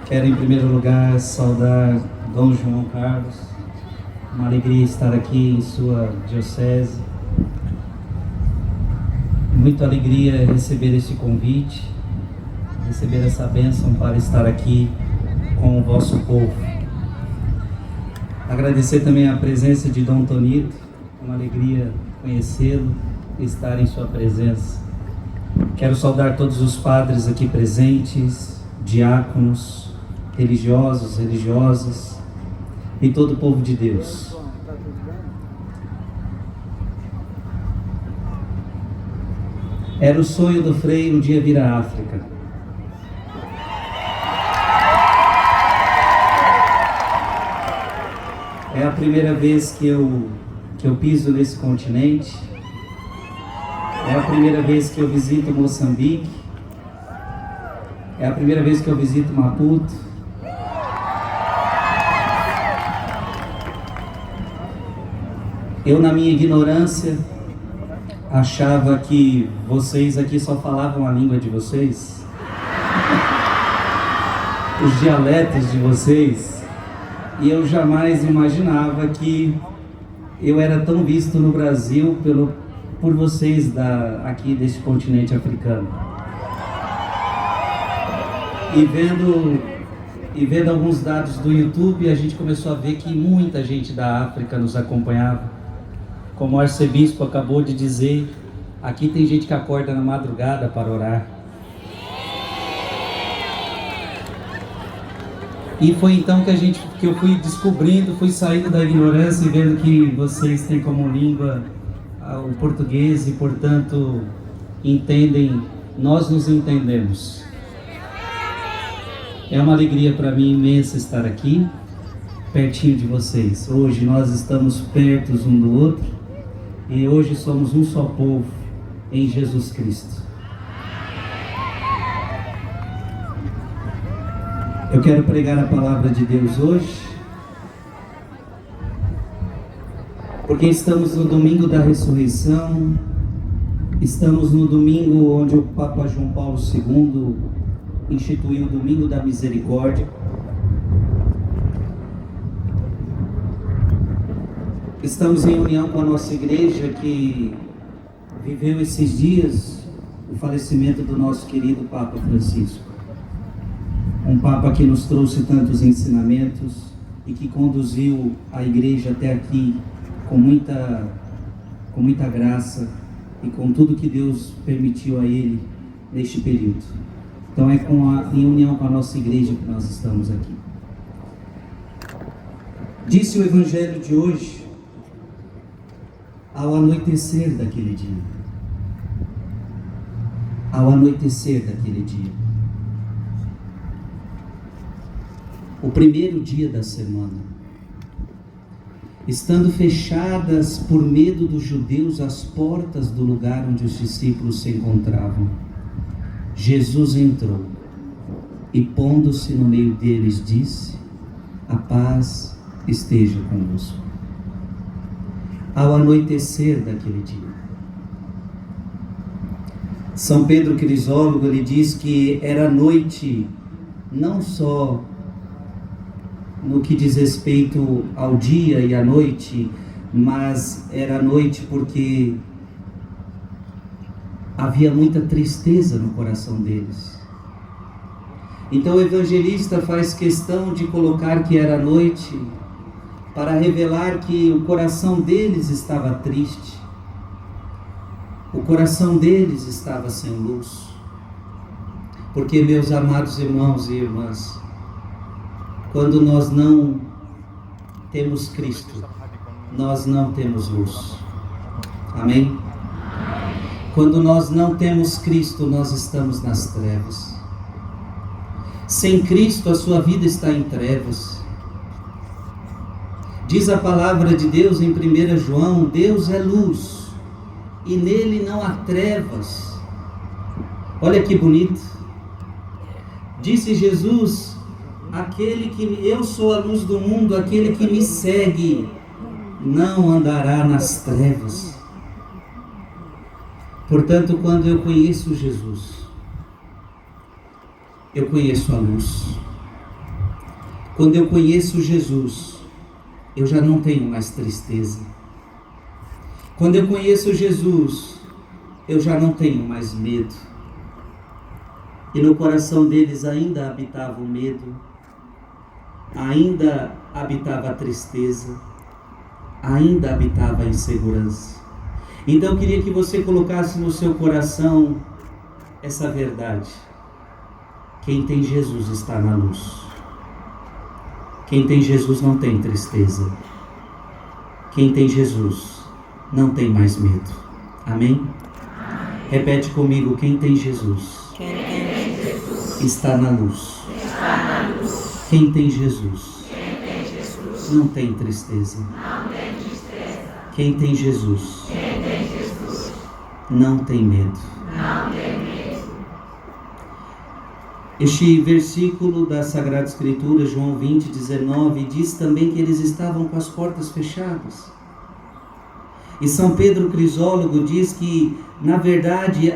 Quero, em primeiro lugar, saudar Dom João Carlos. Uma alegria estar aqui em sua diocese. Muita alegria receber este convite, receber essa bênção para estar aqui com o vosso povo. Agradecer também a presença de Dom Tonito. Uma alegria conhecê-lo e estar em sua presença. Quero saudar todos os padres aqui presentes, diáconos, religiosos, religiosas e todo o povo de Deus. Era o sonho do Frei um dia vir à África. É a primeira vez que eu piso nesse continente. É a primeira vez que eu visito Moçambique. É a primeira vez que eu visito Maputo. Eu, na minha ignorância, achava que vocês aqui só falavam a língua de vocês, os dialetos de vocês, e eu jamais imaginava que eu era tão visto no Brasil por vocês aqui desse continente africano. E vendo alguns dados do YouTube, a gente começou a ver que muita gente da África nos acompanhava. Como o arcebispo acabou de dizer, aqui tem gente que acorda na madrugada para orar. E foi então que eu fui descobrindo, fui saindo da ignorância e vendo que vocês têm como língua o português e, portanto, entendem, nós nos entendemos. É uma alegria para mim imensa estar aqui, pertinho de vocês. Hoje nós estamos perto um do outro. E hoje somos um só povo em Jesus Cristo. Eu quero pregar a palavra de Deus hoje, porque estamos no domingo da ressurreição, estamos no domingo onde o Papa João Paulo II instituiu o domingo da misericórdia. Estamos em união com a nossa igreja que viveu esses dias o falecimento do nosso querido Papa Francisco. Um Papa que nos trouxe tantos ensinamentos e que conduziu a igreja até aqui com muita graça e com tudo que Deus permitiu a ele neste período. Então é em união com a nossa igreja que nós estamos aqui. Disse o Evangelho de hoje: ao anoitecer daquele dia. Ao anoitecer daquele dia. O primeiro dia da semana. Estando fechadas por medo dos judeus as portas do lugar onde os discípulos se encontravam, Jesus entrou e, pondo-se no meio deles, disse: a paz esteja convosco. Ao anoitecer daquele dia. São Pedro Crisólogo, ele diz que era noite, não só no que diz respeito ao dia e à noite, mas era noite porque havia muita tristeza no coração deles. Então o evangelista faz questão de colocar que era noite, para revelar que o coração deles estava triste, o coração deles estava sem luz. Porque, meus amados irmãos e irmãs, quando nós não temos Cristo, nós não temos luz. Amém? Quando nós não temos Cristo, nós estamos nas trevas. Sem Cristo, a sua vida está em trevas. Diz a palavra de Deus em 1 João, Deus é luz, e nele não há trevas. Olha que bonito. Disse Jesus, eu sou a luz do mundo, aquele que me segue não andará nas trevas. Portanto, quando eu conheço Jesus, eu conheço a luz. Quando eu conheço Jesus, eu já não tenho mais tristeza. Quando eu conheço Jesus, eu já não tenho mais medo. E no coração deles ainda habitava o medo, ainda habitava a tristeza, ainda habitava a insegurança. Então eu queria que você colocasse no seu coração essa verdade: quem tem Jesus está na luz. Quem tem Jesus não tem tristeza. Quem tem Jesus não tem mais medo. Amém? Repete comigo: quem tem Jesus, está na luz. Quem tem Jesus, não tem tristeza. Quem tem Jesus, não tem medo. Este versículo da Sagrada Escritura, João 20, 19, diz também que eles estavam com as portas fechadas. E São Pedro Crisólogo diz que, na verdade,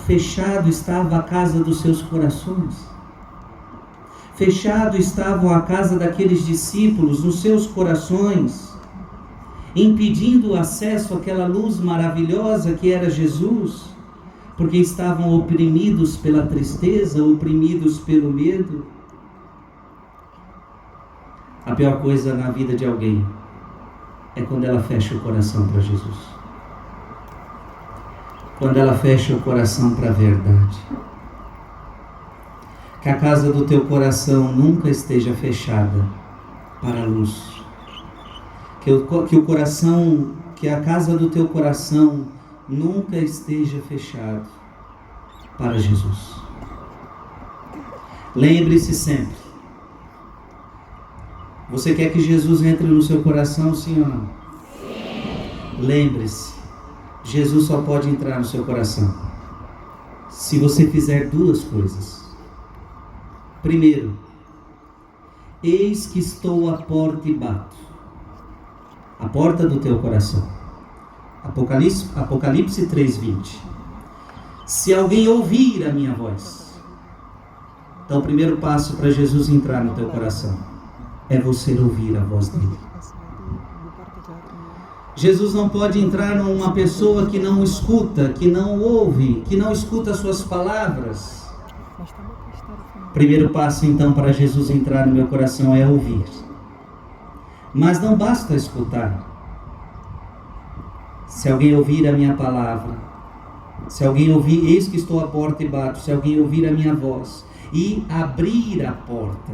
fechado estava a casa dos seus corações. Fechado estava a casa daqueles discípulos nos seus corações, impedindo o acesso àquela luz maravilhosa que era Jesus, porque estavam oprimidos pela tristeza, oprimidos pelo medo. A pior coisa na vida de alguém é quando ela fecha o coração para Jesus. Quando ela fecha o coração para a verdade. Que a casa do teu coração nunca esteja fechada para a luz. Que a casa do teu coração nunca esteja fechado para Jesus. Lembre-se sempre: você quer que Jesus entre no seu coração, sim ou não? Sim. Lembre-se, Jesus só pode entrar no seu coração se você fizer duas coisas. Primeiro, eis que estou à porta e bato. A porta do teu coração. Apocalipse 3:20. Se alguém ouvir a minha voz. Então o primeiro passo para Jesus entrar no teu coração é você ouvir a voz dele. Jesus não pode entrar numa pessoa que não escuta, que não ouve, que não escuta as suas palavras. Primeiro passo então para Jesus entrar no meu coração é ouvir. Mas não basta escutar. Se alguém ouvir a minha palavra, se alguém ouvir, eis que estou à porta e bato, se alguém ouvir a minha voz e abrir a porta,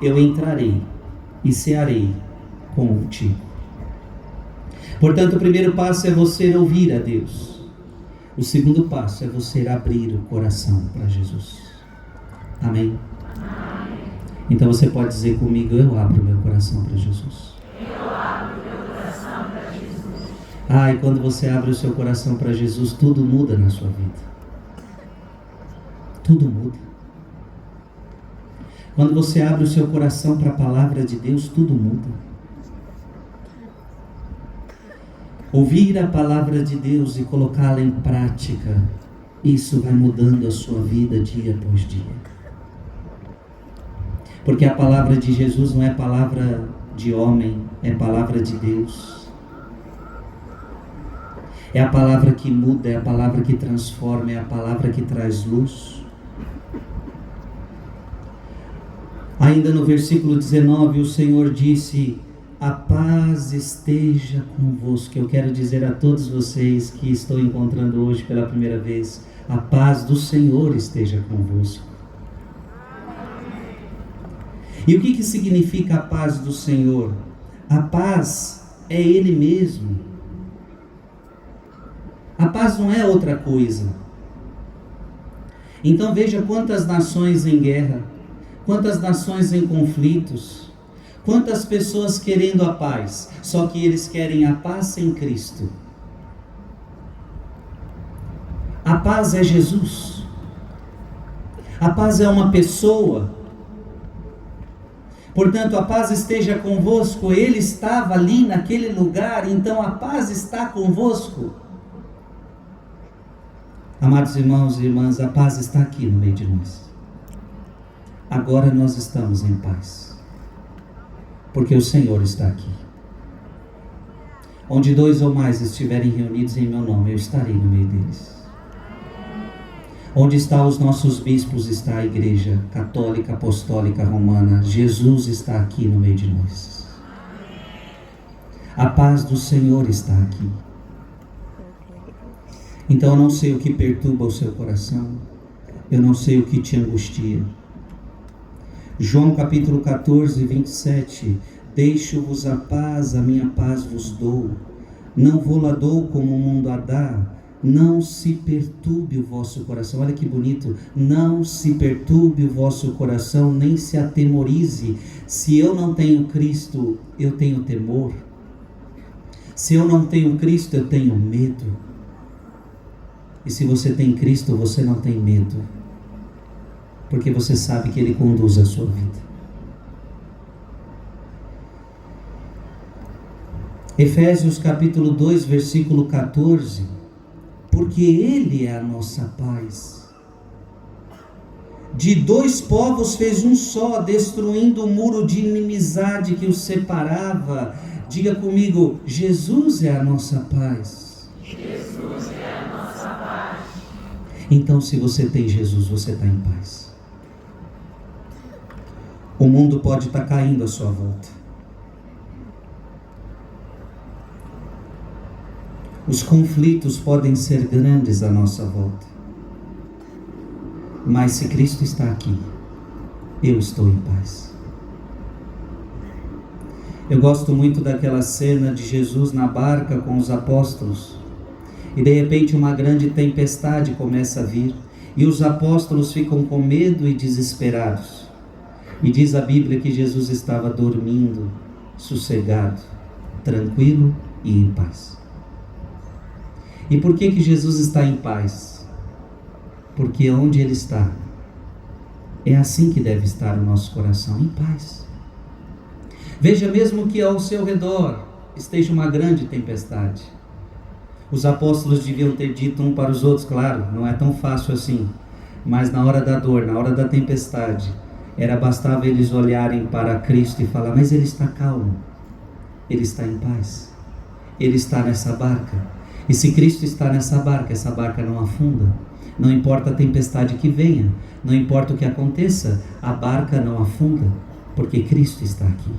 eu entrarei e cearei contigo. Portanto, o primeiro passo é você ouvir a Deus. O segundo passo é você abrir o coração para Jesus. Amém? Então você pode dizer comigo: eu abro meu coração para Jesus. E quando você abre o seu coração para Jesus, tudo muda na sua vida. Tudo muda. Quando você abre o seu coração para a palavra de Deus, tudo muda. Ouvir a palavra de Deus e colocá-la em prática, isso vai mudando a sua vida dia após dia. Porque a palavra de Jesus não é palavra de homem, é palavra de Deus. É a palavra que muda, é a palavra que transforma, é a palavra que traz luz. Ainda no versículo 19, o Senhor disse: a paz esteja convosco. Eu quero dizer a todos vocês que estou encontrando hoje pela primeira vez: a paz do Senhor esteja convosco. E o que significa a paz do Senhor? A paz é Ele mesmo. A paz não é outra coisa. Então veja quantas nações em guerra, quantas nações em conflitos, quantas pessoas querendo a paz, só que eles querem a paz sem Cristo. A paz é Jesus. A paz é uma pessoa. Portanto, a paz esteja convosco. Ele estava ali naquele lugar, então a paz está convosco. Amados irmãos e irmãs, a paz está aqui no meio de nós. agora nós estamos em paz, porque o Senhor está aqui. Onde 2 ou mais estiverem reunidos em meu nome, eu estarei no meio deles. Onde estão os nossos bispos está a Igreja Católica, Apostólica, Romana. Jesus está aqui no meio de nós. A paz do Senhor está aqui. Então eu não sei o que perturba o seu coração, eu não sei o que te angustia. João capítulo 14, 27, deixo-vos a paz, a minha paz vos dou, não vou-la dou como o mundo a dá, não se perturbe o vosso coração. Olha que bonito, não se perturbe o vosso coração, nem se atemorize. Se eu não tenho Cristo, eu tenho temor. Se eu não tenho Cristo, eu tenho medo. E se você tem Cristo, você não tem medo, porque você sabe que Ele conduz a sua vida. Efésios capítulo 2, versículo 14, porque Ele é a nossa paz. De 2 povos fez um só, destruindo o muro de inimizade que os separava. Diga comigo, Jesus é a nossa paz. Jesus é a nossa paz. Então, se você tem Jesus, você está em paz. O mundo pode estar caindo à sua volta. Os conflitos podem ser grandes à nossa volta. Mas se Cristo está aqui, eu estou em paz. Eu gosto muito daquela cena de Jesus na barca com os apóstolos. E de repente uma grande tempestade começa a vir. E os apóstolos ficam com medo e desesperados. E diz a Bíblia que Jesus estava dormindo, sossegado, tranquilo e em paz. E por que Jesus está em paz? Porque onde Ele está, é assim que deve estar o nosso coração, em paz. Veja, mesmo que ao seu redor esteja uma grande tempestade, os apóstolos deviam ter dito um para os outros, claro, não é tão fácil assim, mas na hora da dor, na hora da tempestade, bastava eles olharem para Cristo e falar, mas Ele está calmo, Ele está em paz, Ele está nessa barca. E se Cristo está nessa barca, essa barca não afunda. Não importa a tempestade que venha, não importa o que aconteça, a barca não afunda, porque Cristo está aqui.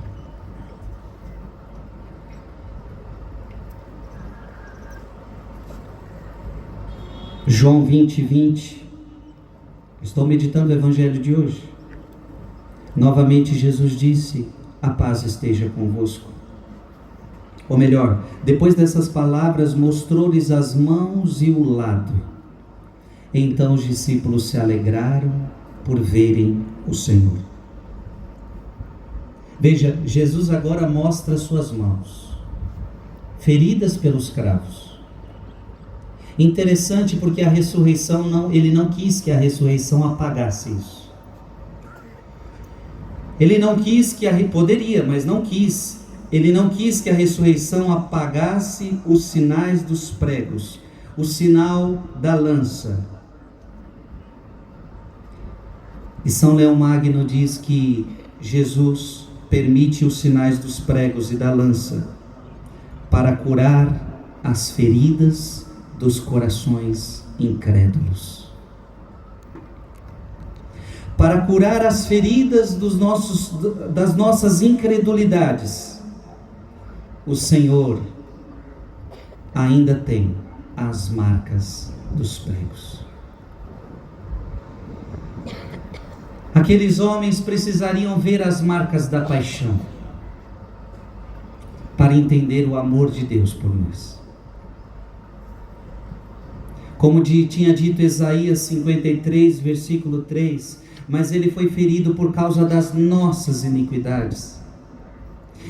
João 20, 20. Estou meditando o Evangelho de hoje. Novamente Jesus disse, a paz esteja convosco. Ou melhor, depois dessas palavras, mostrou-lhes as mãos e o lado. Então os discípulos se alegraram por verem o Senhor. Veja, Jesus agora mostra suas mãos, feridas pelos cravos. Interessante, porque a ressurreição, Ele não quis que a ressurreição apagasse isso. Ele não quis que poderia, mas não quis. Ele não quis que a ressurreição apagasse os sinais dos pregos, o sinal da lança. E São Leão Magno diz que Jesus permite os sinais dos pregos e da lança para curar as feridas dos corações incrédulos. Para curar as feridas das nossas incredulidades, o Senhor ainda tem as marcas dos pregos. Aqueles homens precisariam ver as marcas da paixão para entender o amor de Deus por nós. Como tinha dito Isaías 53, versículo 3, mas Ele foi ferido por causa das nossas iniquidades,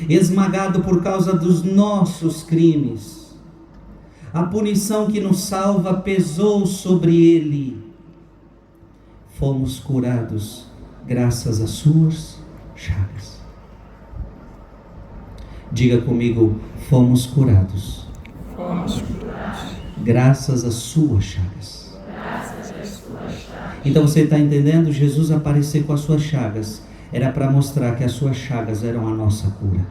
esmagado por causa dos nossos crimes. A punição que nos salva pesou sobre Ele. Fomos curados graças às suas chagas. Diga comigo, fomos curados. Fomos curados. Graças às suas chagas. Então você está entendendo? Jesus aparecer com as suas chagas era para mostrar que as suas chagas eram a nossa cura.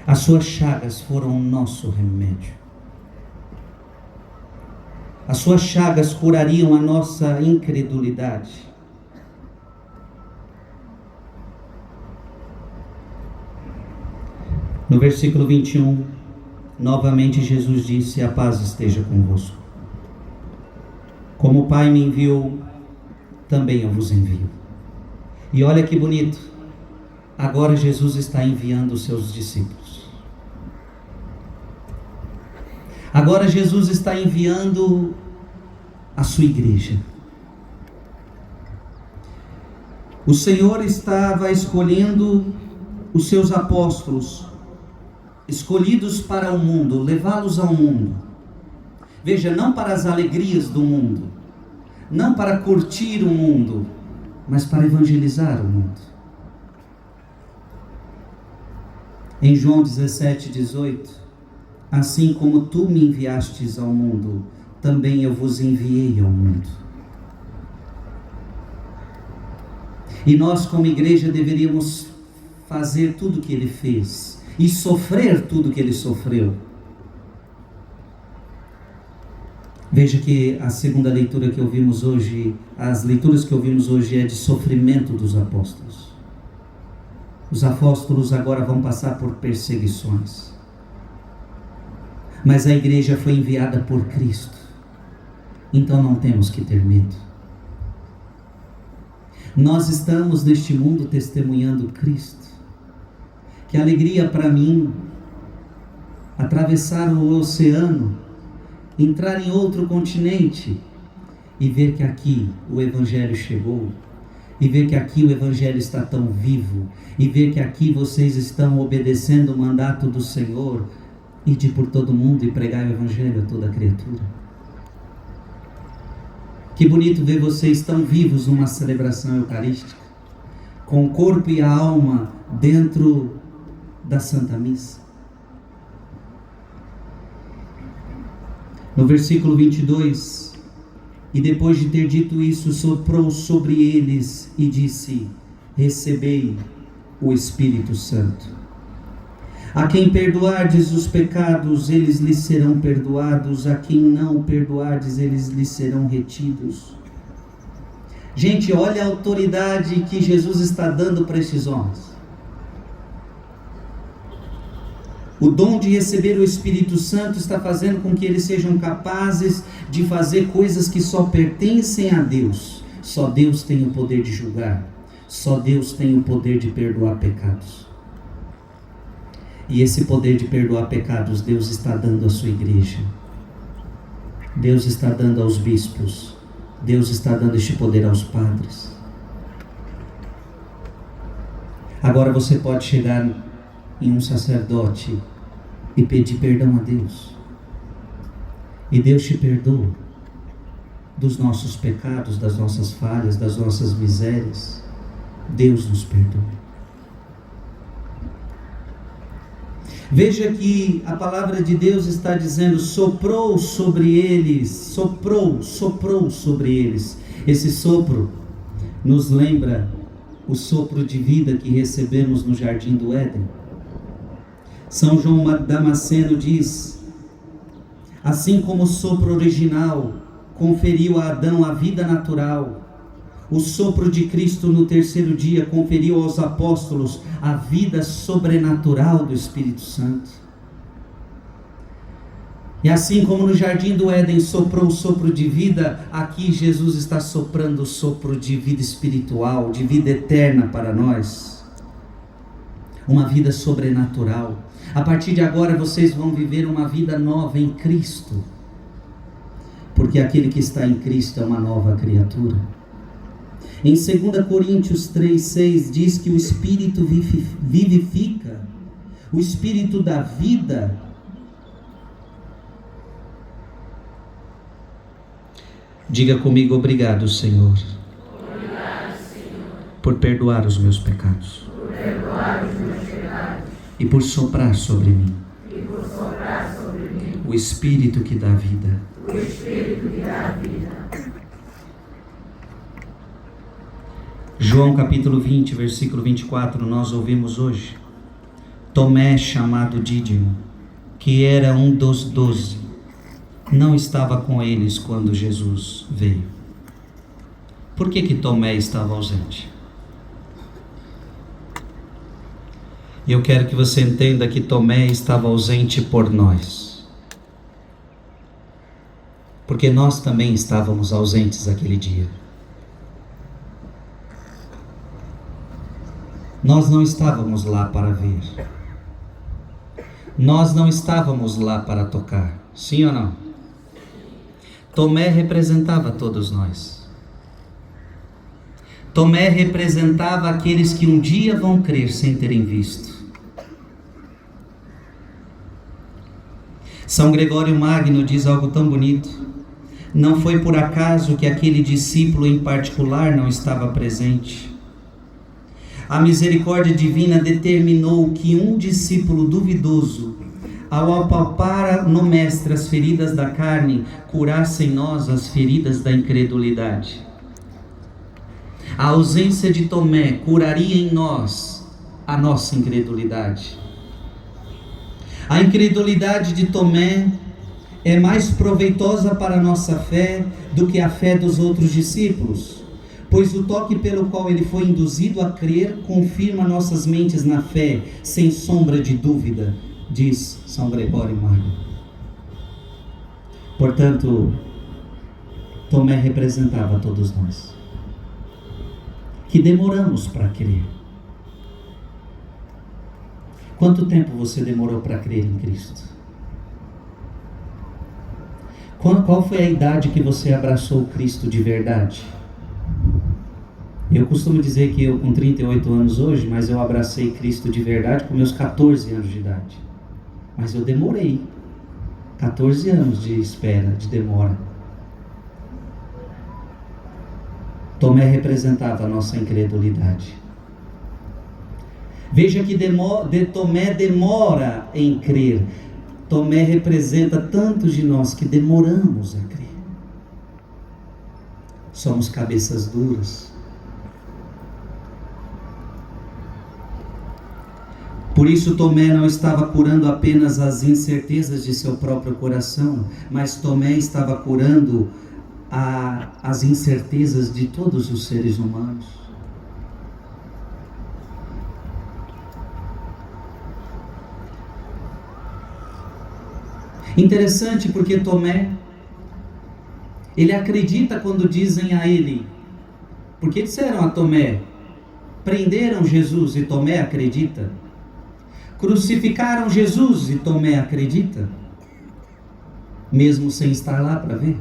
As suas chagas foram o nosso remédio. As suas chagas curariam a nossa incredulidade. No versículo 21, novamente Jesus disse: a paz esteja convosco. Como o Pai me enviou, também eu vos envio. E olha que bonito, agora Jesus está enviando os seus discípulos. Agora Jesus está enviando a sua igreja. O Senhor estava escolhendo os seus apóstolos, escolhidos para o mundo, levá-los ao mundo. Veja, não para as alegrias do mundo, não para curtir o mundo, mas para evangelizar o mundo. Em João 17:18, assim como tu me enviastes ao mundo, também eu vos enviei ao mundo. E nós, como igreja, deveríamos fazer tudo o que ele fez e sofrer tudo o que ele sofreu. Veja que a segunda leitura que ouvimos hoje, as leituras que ouvimos hoje é de sofrimento dos apóstolos. Os apóstolos agora vão passar por perseguições. Mas a igreja foi enviada por Cristo. Então não temos que ter medo. Nós estamos neste mundo testemunhando Cristo. Que alegria para mim atravessar o oceano, entrar em outro continente e ver que aqui o Evangelho chegou, e ver que aqui o Evangelho está tão vivo, e ver que aqui vocês estão obedecendo o mandato do Senhor, ide por todo mundo e pregar o Evangelho a toda criatura. Que bonito ver vocês tão vivos numa celebração eucarística, com o corpo e a alma dentro da Santa Missa. No versículo 22, e depois de ter dito isso, soprou sobre eles e disse: recebei o Espírito Santo. A quem perdoardes os pecados, eles lhes serão perdoados. A quem não perdoardes, eles lhes serão retidos. Gente, olha a autoridade que Jesus está dando para esses homens. O dom de receber o Espírito Santo está fazendo com que eles sejam capazes de fazer coisas que só pertencem a Deus. Só Deus tem o poder de julgar. Só Deus tem o poder de perdoar pecados. E esse poder de perdoar pecados, Deus está dando à sua igreja. Deus está dando aos bispos. Deus está dando este poder aos padres. Agora você pode chegar em um sacerdote e pedir perdão a Deus. E Deus te perdoa dos nossos pecados, das nossas falhas, das nossas misérias. Deus nos perdoa. Veja que a palavra de Deus está dizendo: soprou sobre eles, soprou sobre eles. Esse sopro nos lembra o sopro de vida que recebemos no Jardim do Éden. São João Damasceno diz: assim como o sopro original conferiu a Adão a vida natural, o sopro de Cristo no terceiro dia conferiu aos apóstolos a vida sobrenatural do Espírito Santo. E assim como no Jardim do Éden soprou o sopro de vida, aqui Jesus está soprando o sopro de vida espiritual, de vida eterna para nós. Uma vida sobrenatural. A partir de agora vocês vão viver uma vida nova em Cristo. Porque aquele que está em Cristo é uma nova criatura. Em 2 Coríntios 3,6 diz que o Espírito vivifica, o Espírito da vida. Diga comigo: obrigado, Senhor. Obrigado, Senhor, por perdoar os meus pecados. por perdoar os meus pecados. E por soprar sobre mim. E por soprar sobre mim O Espírito que dá vida. o Espírito que dá vida. João capítulo 20, versículo 24, nós ouvimos hoje. Tomé, chamado Dídimo, que era um dos 12, não estava com eles quando Jesus veio. Por que Tomé estava ausente? Eu quero que você entenda que Tomé estava ausente por nós, porque nós também estávamos ausentes aquele dia. Nós não estávamos lá para ver. Nós não estávamos lá para tocar. Sim ou não? Tomé representava todos nós. Tomé representava aqueles que um dia vão crer sem terem visto. São Gregório Magno diz algo tão bonito. Não foi por acaso que aquele discípulo em particular não estava presente. A misericórdia divina determinou que um discípulo duvidoso, ao apalpar no mestre as feridas da carne, curasse em nós as feridas da incredulidade. A ausência de Tomé curaria em nós a nossa incredulidade. A incredulidade de Tomé é mais proveitosa para a nossa fé do que a fé dos outros discípulos, pois o toque pelo qual ele foi induzido a crer confirma nossas mentes na fé, sem sombra de dúvida, diz São Gregório Magno. Portanto, Tomé representava todos nós, que demoramos para crer. Quanto tempo você demorou para crer em Cristo? Qual foi a idade que você abraçou Cristo de verdade? Eu costumo dizer que eu com 38 anos hoje, mas eu abracei Cristo de verdade com meus 14 anos de idade. Mas eu demorei. 14 anos de espera, de demora. Tomé representava a nossa incredulidade. Veja que Tomé demora em crer. Tomé representa tantos de nós que demoramos a crer. Somos cabeças duras. Por isso Tomé não estava curando apenas as incertezas de seu próprio coração, mas Tomé estava curando as incertezas de todos os seres humanos. Interessante porque Tomé, ele acredita quando dizem a ele, porque disseram a Tomé, prenderam Jesus e Tomé acredita, crucificaram Jesus e Tomé acredita, mesmo sem estar lá para ver.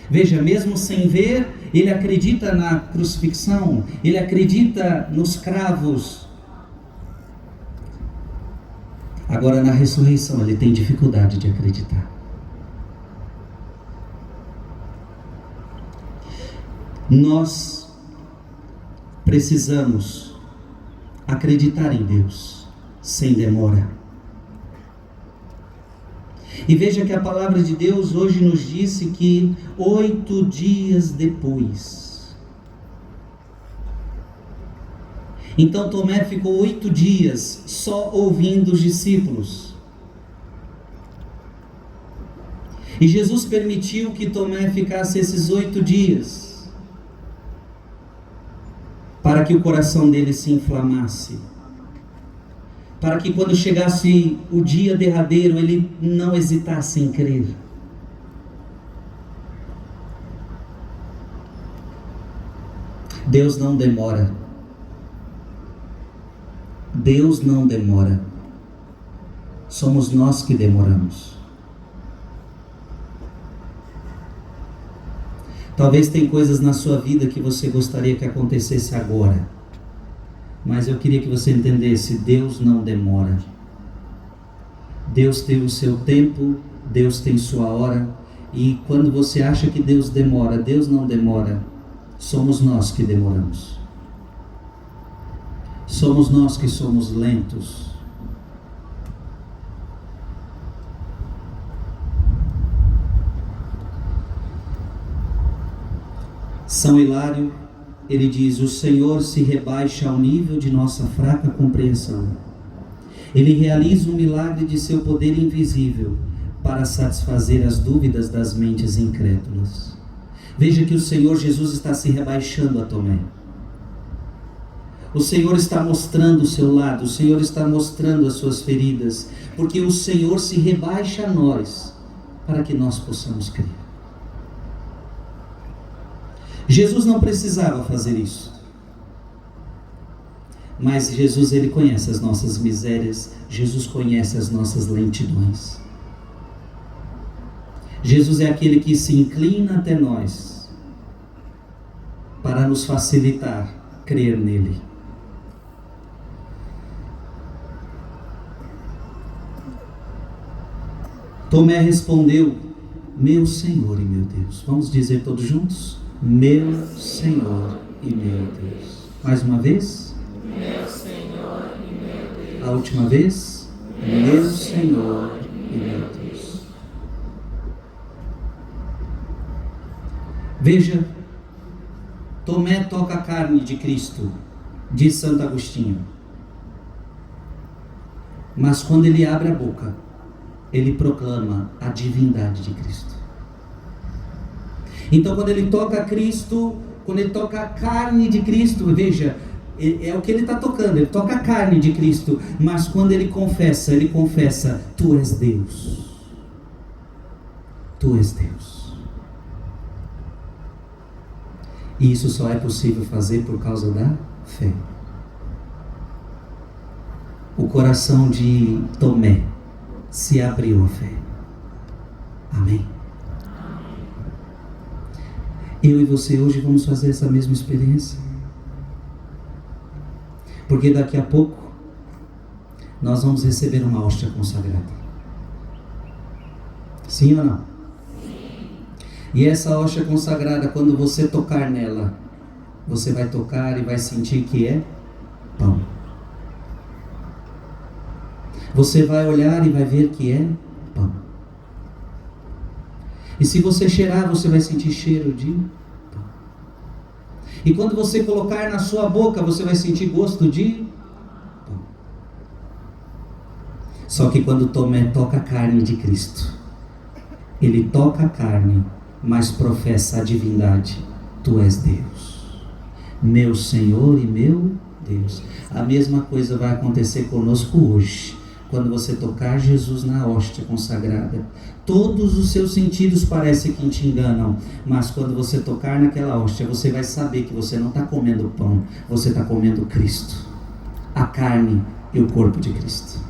Veja, mesmo sem ver, ele acredita na crucifixão, ele acredita nos cravos. Agora na ressurreição ele tem dificuldade de acreditar. Nós precisamos acreditar em Deus sem demora. E veja que a palavra de Deus hoje nos disse que 8 dias depois. Então Tomé ficou 8 dias só ouvindo os discípulos. E Jesus permitiu que Tomé ficasse esses 8 dias, para que o coração dele se inflamasse, para que quando chegasse o dia derradeiro, ele não hesitasse em crer. Deus não demora. Deus não demora. Somos nós que demoramos. Talvez tem coisas na sua vida que você gostaria que acontecesse agora. Mas eu queria que você entendesse, Deus não demora. Deus tem o seu tempo, Deus tem sua hora. E quando você acha que Deus demora, Deus não demora. Somos nós que demoramos. Somos nós que somos lentos. São Hilário ele diz: o Senhor se rebaixa ao nível de nossa fraca compreensão. Ele realiza um milagre de seu poder invisível para satisfazer as dúvidas das mentes incrédulas. Veja que o Senhor Jesus está se rebaixando a Tomé. O Senhor está mostrando o seu lado, o Senhor está mostrando as suas feridas, porque o Senhor se rebaixa a nós, para que nós possamos crer. Jesus não precisava fazer isso, mas Jesus, ele conhece as nossas misérias, Jesus conhece as nossas lentidões. Jesus é aquele que se inclina até nós, para nos facilitar crer nele. Tomé respondeu: meu Senhor e meu Deus. Vamos dizer todos juntos? Meu Senhor e meu Deus. Mais uma vez? Meu Senhor e meu Deus. A última vez? Meu Senhor e meu Deus. Veja, Tomé toca a carne de Cristo, diz Santo Agostinho. Mas quando ele abre a boca, ele proclama a divindade de Cristo. Então quando ele toca a Cristo, quando ele toca a carne de Cristo, veja, é o que ele está tocando, ele toca a carne de Cristo, mas quando ele confessa, tu és Deus. Tu és Deus. E isso só é possível fazer por causa da fé. O coração de Tomé se abriu à fé. Amém? Eu e você hoje vamos fazer essa mesma experiência. Porque daqui a pouco nós vamos receber uma hóstia consagrada. Sim ou não? Sim. E essa hóstia consagrada, quando você tocar nela, você vai tocar e vai sentir que é pão. Você vai olhar e vai ver que é pão. E se você cheirar, você vai sentir cheiro de pão. E quando você colocar na sua boca, você vai sentir gosto de pão. Só que quando Tomé toca a carne de Cristo, ele toca a carne, mas professa a divindade. Tu és Deus, meu Senhor e meu Deus. A mesma coisa vai acontecer conosco hoje. Quando você tocar Jesus na hóstia consagrada, todos os seus sentidos parecem que te enganam, mas quando você tocar naquela hóstia, você vai saber que você não está comendo pão, você está comendo Cristo, a carne e o corpo de Cristo.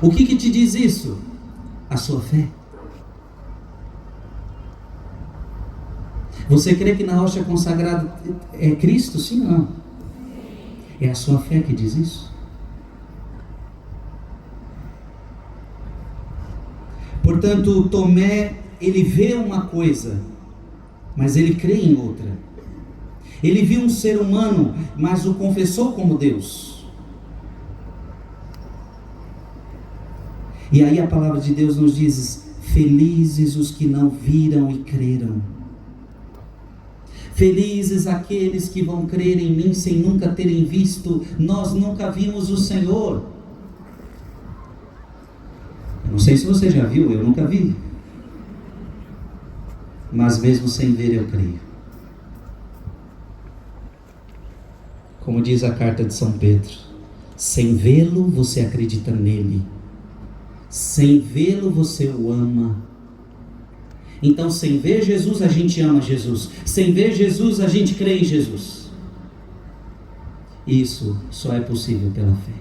O que te diz isso? A sua fé. Você crê que na hóstia consagrada é Cristo? Sim ou não? É a sua fé que diz isso? Portanto, Tomé, ele vê uma coisa, mas ele crê em outra. Ele viu um ser humano, mas o confessou como Deus. E aí a palavra de Deus nos diz: felizes os que não viram e creram. Felizes aqueles que vão crer em mim sem nunca terem visto. Nós nunca vimos o Senhor. Não sei se você já viu, eu nunca vi. Mas mesmo sem ver, eu creio. Como diz a carta de São Pedro, sem vê-lo, você acredita nele. Sem vê-lo, você o ama. Então, sem ver Jesus, a gente ama Jesus. Sem ver Jesus, a gente crê em Jesus. Isso só é possível pela fé.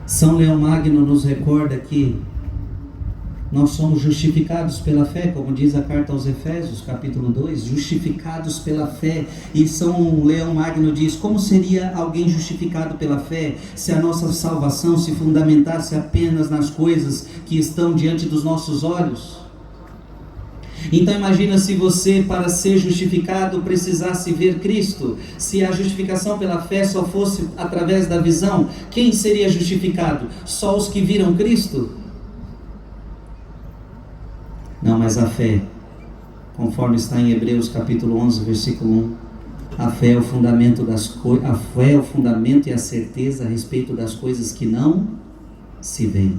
São Leão Magno nos recorda que nós somos justificados pela fé, como diz a carta aos Efésios, capítulo 2, justificados pela fé. E São Leão Magno diz: como seria alguém justificado pela fé se a nossa salvação se fundamentasse apenas nas coisas que estão diante dos nossos olhos? Então imagina se você, para ser justificado, precisasse ver Cristo. Se a justificação pela fé só fosse através da visão, quem seria justificado? Só os que viram Cristo? Não, mas a fé, conforme está em Hebreus capítulo 11, versículo 1, a fé é o fundamento a fé é o fundamento e a certeza a respeito das coisas que não se veem.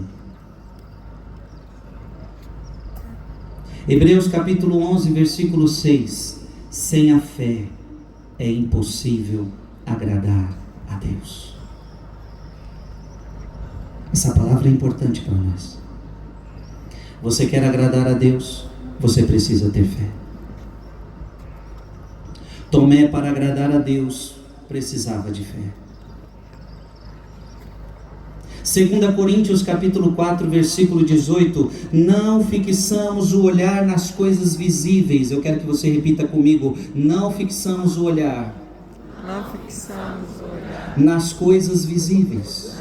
Hebreus capítulo 11, versículo 6, sem a fé é impossível agradar a Deus. Essa palavra é importante para nós. Você quer agradar a Deus? Você precisa ter fé. Tomé, para agradar a Deus, precisava de fé. 2 Coríntios capítulo 4, versículo 18, não fixamos o olhar nas coisas visíveis. Eu quero que você repita comigo, não fixamos o olhar, nas coisas visíveis,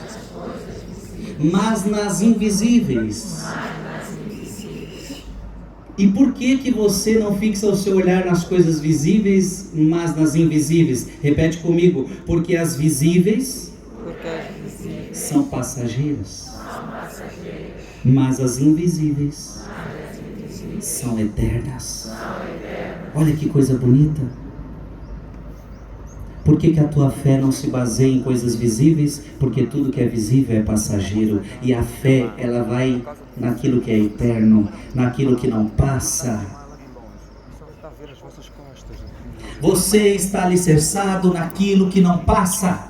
mas nas invisíveis. E por que você não fixa o seu olhar nas coisas visíveis, mas nas invisíveis? Repete comigo, porque as visíveis são passageiras, mas as invisíveis são eternas. Olha que coisa bonita. Por que a tua fé não se baseia em coisas visíveis? Porque tudo que é visível é passageiro. E a fé, ela vai naquilo que é eterno, naquilo que não passa. Você está alicerçado naquilo que não passa.